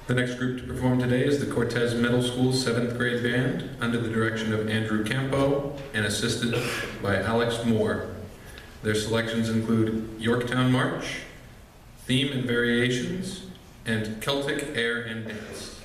The next group to perform today is the Cortez Middle School 7th grade band under the direction of Andrew Campo and assisted by Alex Moore. Their selections include Yorktown March, Theme and Variations, and Celtic Air and Dance.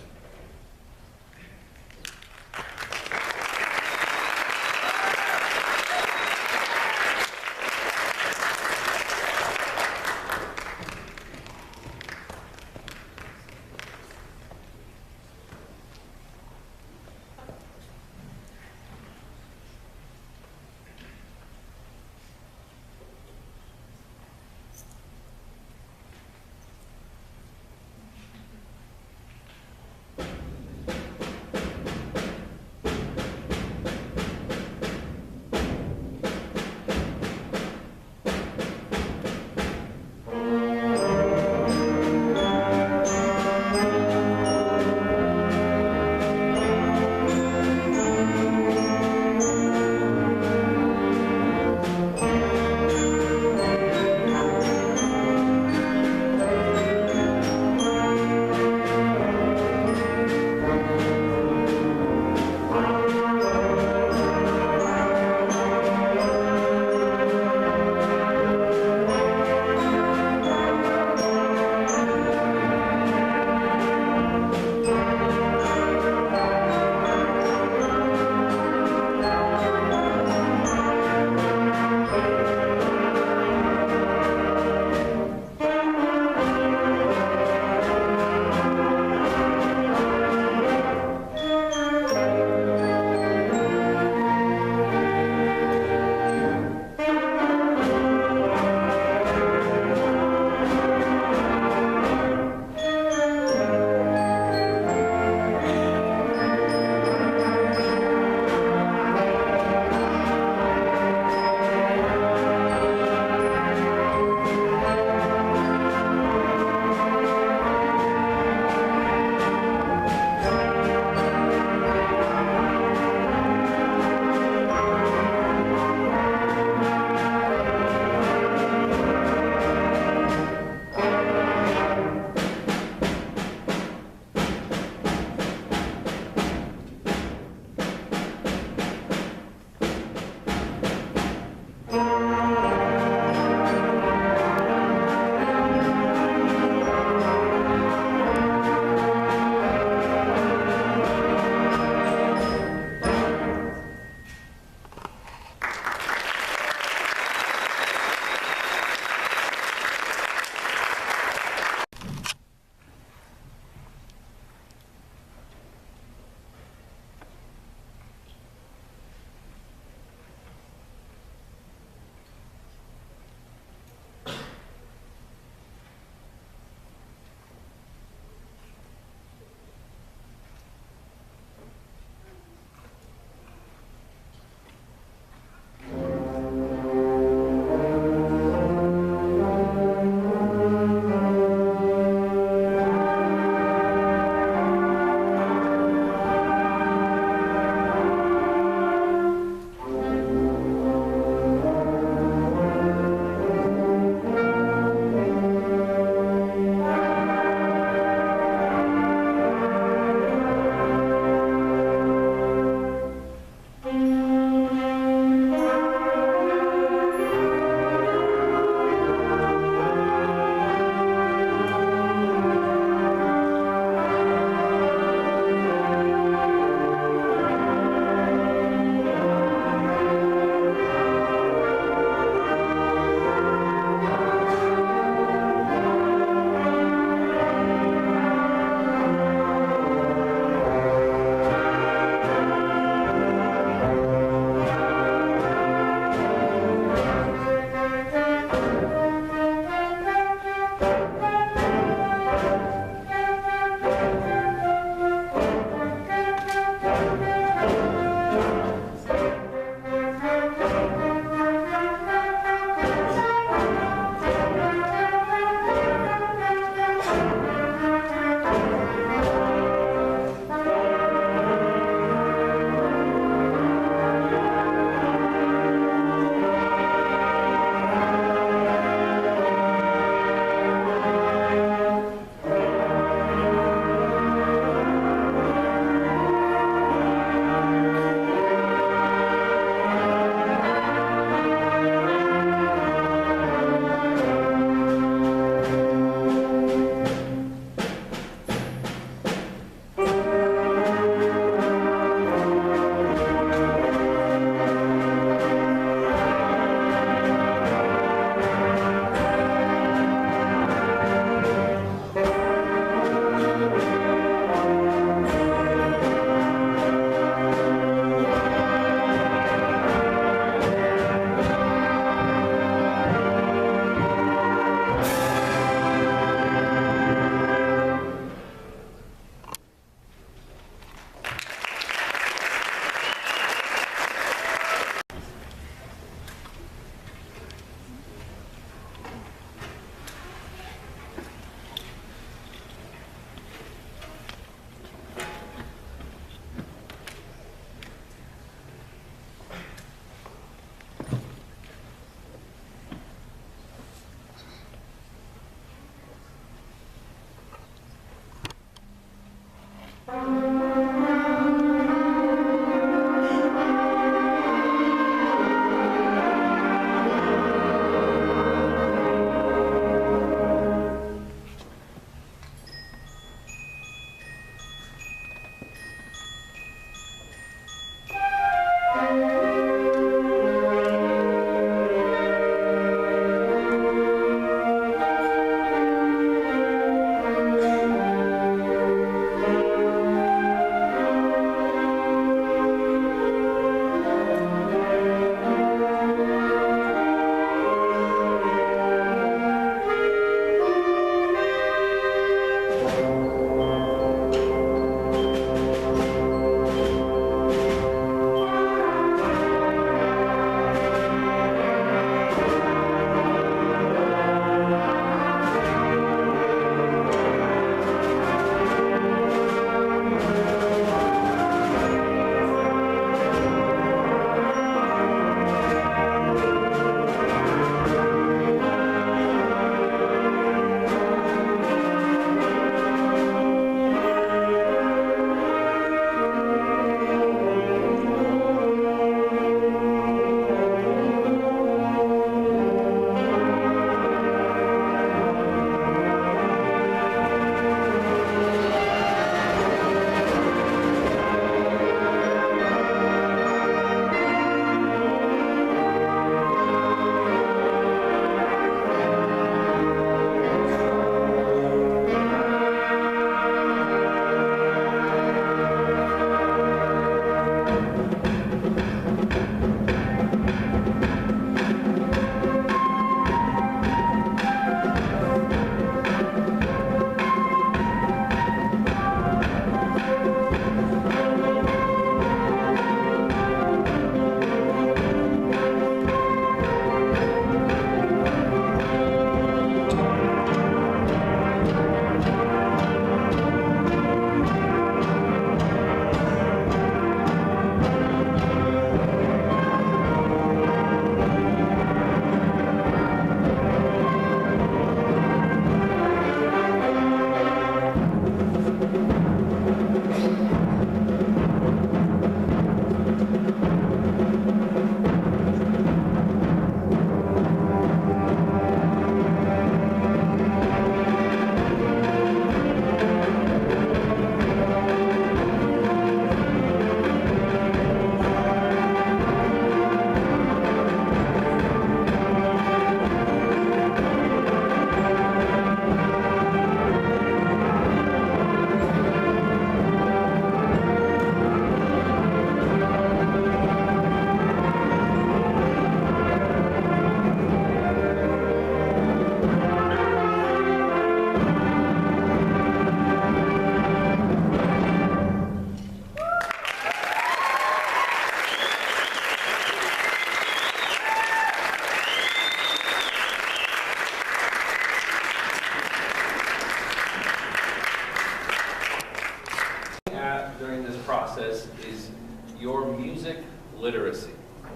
literacy.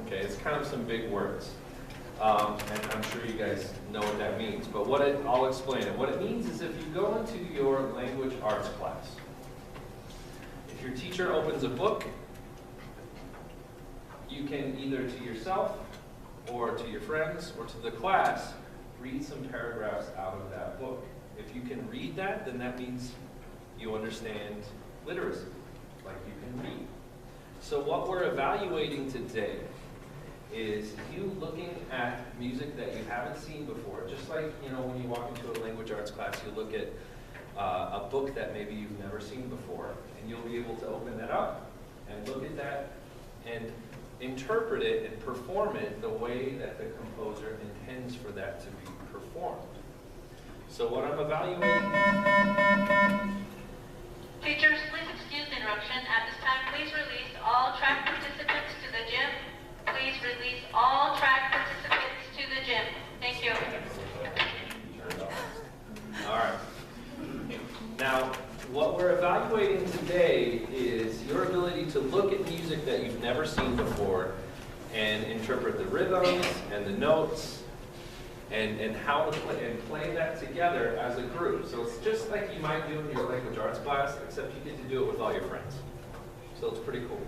Okay, it's kind of some big words. And I'm sure you guys know what that means, but I'll explain it. What it means is if you go into your language arts class, if your teacher opens a book, you can either to yourself or to your friends or to the class read some paragraphs out of that book. If you can read that, then that means you understand literacy, like you can read. So what we're evaluating today is you looking at music that you haven't seen before. Just like, you know, when you walk into a language arts class, you look at a book that maybe you've never seen before, and you'll be able to open that up and look at that and interpret it and perform it the way that the composer intends for that to be performed. So what I'm evaluating... Teachers, please excuse the interruption. At this time, please release all track participants to the gym. Please release all track participants to the gym. Thank you. All right. Now, what we're evaluating today is your ability to look at music that you've never seen before and interpret the rhythms and the notes and how to play that together as a group. So it's just like you might do in your language arts class, except you get to do it with all your friends. So it's pretty cool.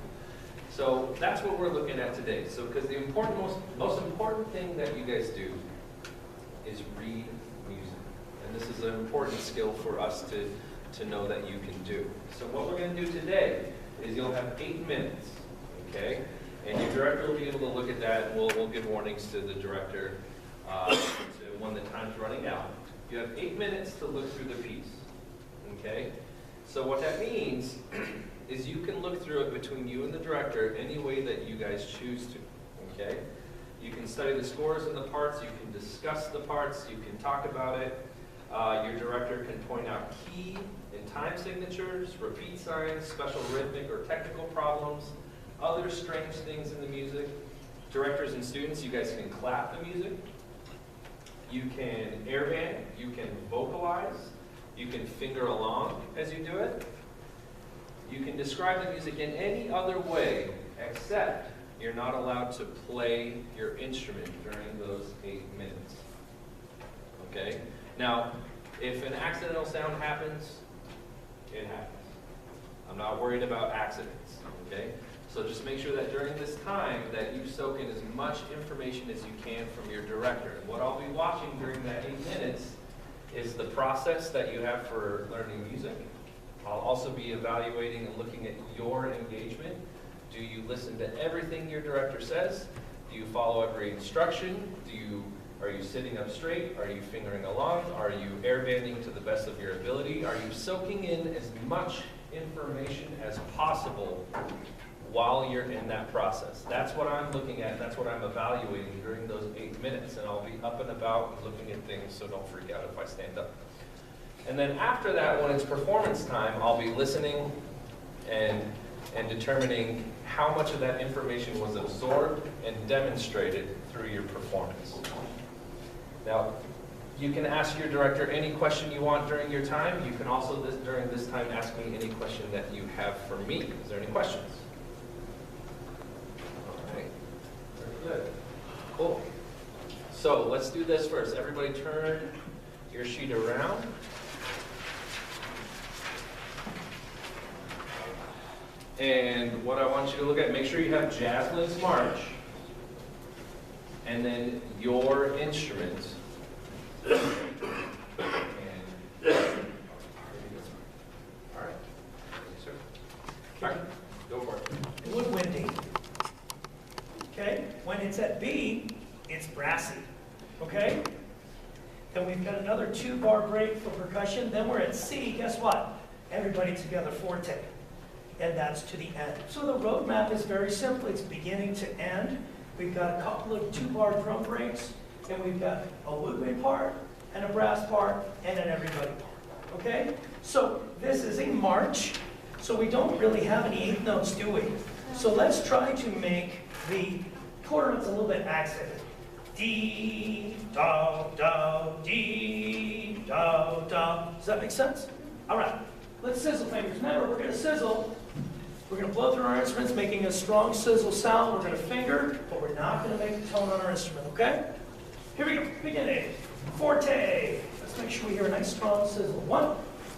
So that's what we're looking at today. So because the most important thing that you guys do is read music. And this is an important skill for us to know that you can do. So what we're going to do today is you'll have 8 minutes, okay? And your director will be able to look at that, and we'll give warnings to the director when the time's running out. You have 8 minutes to look through the piece, okay? So what that means is you can look through it between you and the director any way that you guys choose to, okay? You can study the scores and the parts, you can discuss the parts, you can talk about it. Your director can point out key and time signatures, repeat signs, special rhythmic or technical problems, other strange things in the music. Directors and students, you guys can clap the music. You can airband, you can vocalize, you can finger along as you do it. You can describe the music in any other way except you're not allowed to play your instrument during those 8 minutes. Okay? Now, if an accidental sound happens, it happens. I'm not worried about accidents, okay? So just make sure that during this time that you soak in as much information as you can from your director. And what I'll be watching during that 8 minutes is the process that you have for learning music. I'll also be evaluating and looking at your engagement. Do you listen to everything your director says? Do you follow every instruction? Are you sitting up straight? Are you fingering along? Are you airbanding to the best of your ability? Are you soaking in as much information as possible while you're in that process? That's what I'm looking at. That's what I'm evaluating during those 8 minutes. And I'll be up and about and looking at things, so don't freak out if I stand up. And then after that, when it's performance time, I'll be listening and determining how much of that information was absorbed and demonstrated through your performance. Now, you can ask your director any question you want during your time. You can also, during this time, ask me any question that you have for me. Is there any questions? All right. Very good. Cool. So let's do this first. Everybody turn your sheet around. And what I want you to look at, make sure you have Jasmine's March, and then your instruments. All right. Sir. All right. Go for it. Woodwindy. Okay? When it's at B, it's brassy. Okay? Then we've got another 2-bar break for percussion. Then we're at C. Guess what? Everybody together, forte. And that's to the end. So the roadmap is very simple. It's beginning to end. We've got a couple of 2-bar drum breaks, and we've got a woodwind part, and a brass part, and an everybody part. Okay? So this is a march, so we don't really have any 8 notes, do we? So let's try to make the quarter notes a little bit accented. D, do, do, D, do, do. Does that make sense? All right. Let's sizzle fingers. Remember, we're going to sizzle We're going to blow through our instruments, making a strong sizzle sound. We're going to finger, but we're not going to make a tone on our instrument, okay? Here we go. Beginning. Forte. Let's make sure we hear a nice strong sizzle. 1,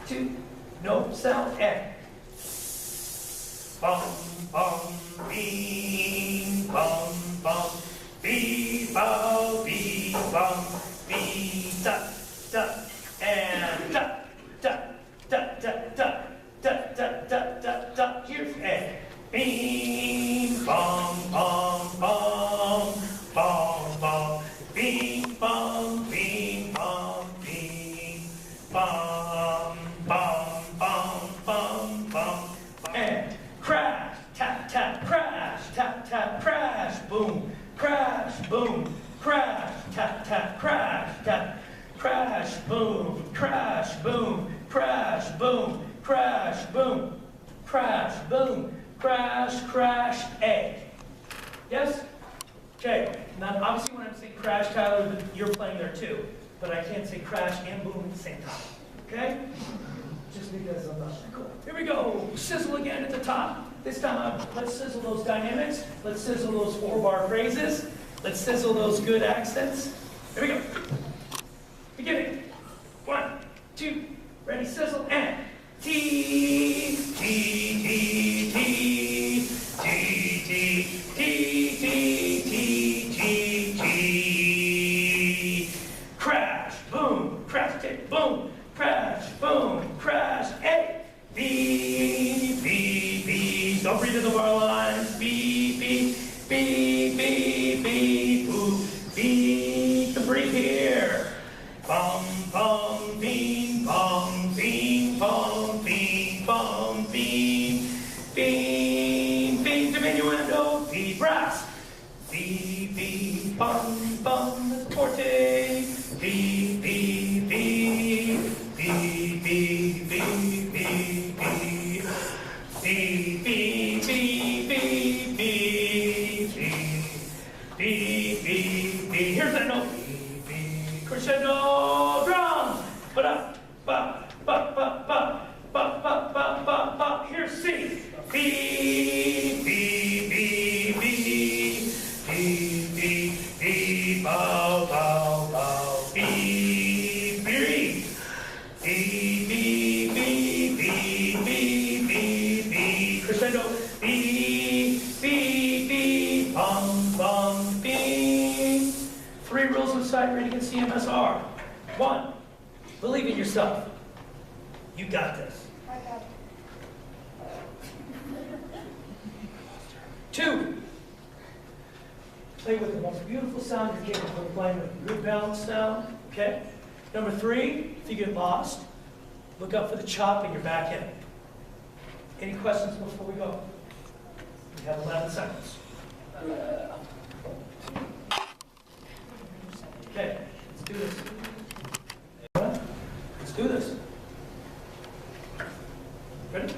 2, no sound, and. Bum, bum, bing, bum, bum, bee, bow, bee, bum, bee, da, da, and da, da, da, da, da, da, da, da, da, da. Here's a bing, bum, bum, bum, bum, bum, bing, bum, bing, bum, bing, bum, bum, bum, bum, bum, and crash, tap, tap, crash, tap, tap, crash, boom, crash, boom, crash, tap, tap, crash, tap, crash, boom, crash, boom, crash, boom, crash, boom, crash, boom, crash, crash, A. Yes? Okay. Now, obviously, when I'm saying crash, Tyler, you're playing there too, but I can't say crash and boom at the same time. Okay? Just because I'm not cool. Here we go. Sizzle again at the top. This time, let's sizzle those dynamics. Let's sizzle those 4-bar phrases. Let's sizzle those good accents. Here we go. Beginning. 1, 2, ready, sizzle, and T, T, T, T, T, T, T, T, T, T, T. Crash, boom, crash, tick, boom, crash, boom, crash, A, B, B, B. Don't breathe in the bar lines. B, B, B, B, B, boo, B. To breathe here. Bum, bum, beam, bum, beam, bum, beam, bum, beam, beam, beam, diminuendo, B, brass. B, B, bum, bum, forte. B, B, B, B, B, B, B, B, B, B, B, B, B, B. Here's that note. B, B, crescendo drums. Ba, ba, ba, ba, ba, ba, ba, ba, ba, ba, ba. Here's C. B, B, B, B, B, B, B, bow, bow, bow. B, breathe. B, B, B, B, B, B, B, crescendo. B, B, B, bum, bum, B. 3 rules of sight rating and CMSR. 1, believe in yourself. You got this. I got it. 2, play with the most beautiful sound you're capable of playing with. Good balanced sound, okay? Number 3, if you get lost, look up for the chop in your back end. Any questions before we go? We have 11 seconds. Okay, let's do this. Let's do this. Ready?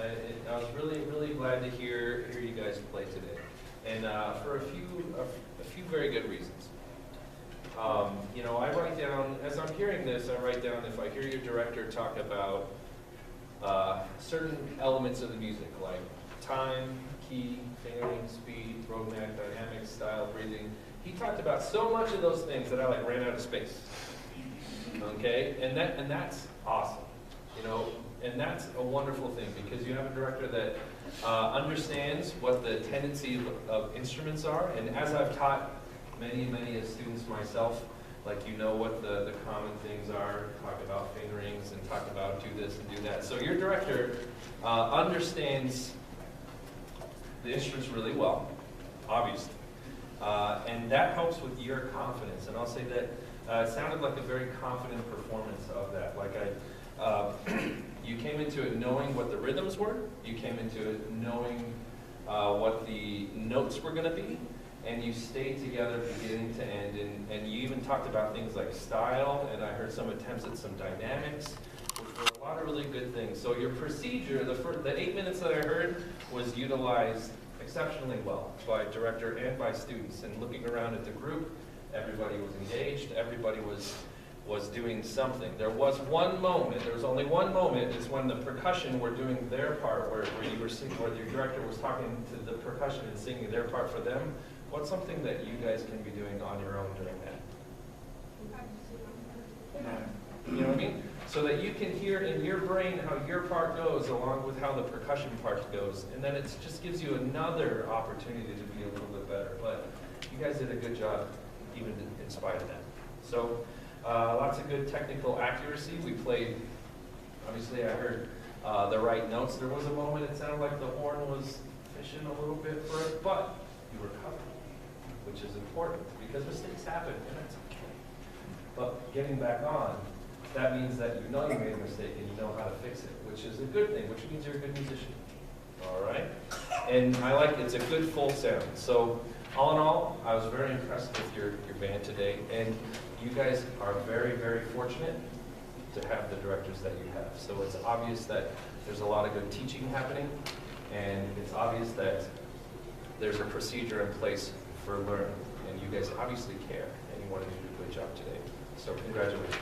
I was really glad to hear you guys play today, and for a few very good reasons. You know, I write down, as I'm hearing this, I write down if I hear your director talk about certain elements of the music, like time, key, fingering, speed, roadmap, dynamics, style, breathing. He talked about so much of those things that I like ran out of space. Okay, and that's awesome, you know, and that's a wonderful thing because you have a director that understands what the tendency of instruments are, and as I've taught many as students myself, like you know what the common things are, talk about fingerings and talk about do this and do that. So your director understands the instruments really well, obviously. And that helps with your confidence. And I'll say that it sounded like a very confident performance of that. Like you came into it knowing what the rhythms were, you came into it knowing what the notes were going to be, and you stayed together beginning to end, and you even talked about things like style, and I heard some attempts at some dynamics, which were a lot of really good things. So your procedure, the 8 minutes that I heard, was utilized exceptionally well by director and by students. And looking around at the group, everybody was engaged, everybody was doing something. There was one moment, there was only one moment, is when the percussion were doing their part, where you were singing, where your director was talking to the percussion and singing their part for them. What's something that you guys can be doing on your own during that? You know what I mean? So that you can hear in your brain how your part goes along with how the percussion part goes. And then it just gives you another opportunity to be a little bit better. But you guys did a good job even in spite of that. So lots of good technical accuracy. We played, obviously I heard the right notes. There was a moment it sounded like the horn was fishing a little bit for it, but you recovered, which is important because mistakes happen and that's okay. But getting back on, that means that you know you made a mistake and you know how to fix it, which is a good thing, which means you're a good musician. All right? And I like it's a good full sound. So all in all, I was very impressed with your band today, and you guys are very fortunate to have the directors that you have. So it's obvious that there's a lot of good teaching happening, and it's obvious that there's a procedure in place for learning, and you guys obviously care, and you want to do a good job today. So congratulations.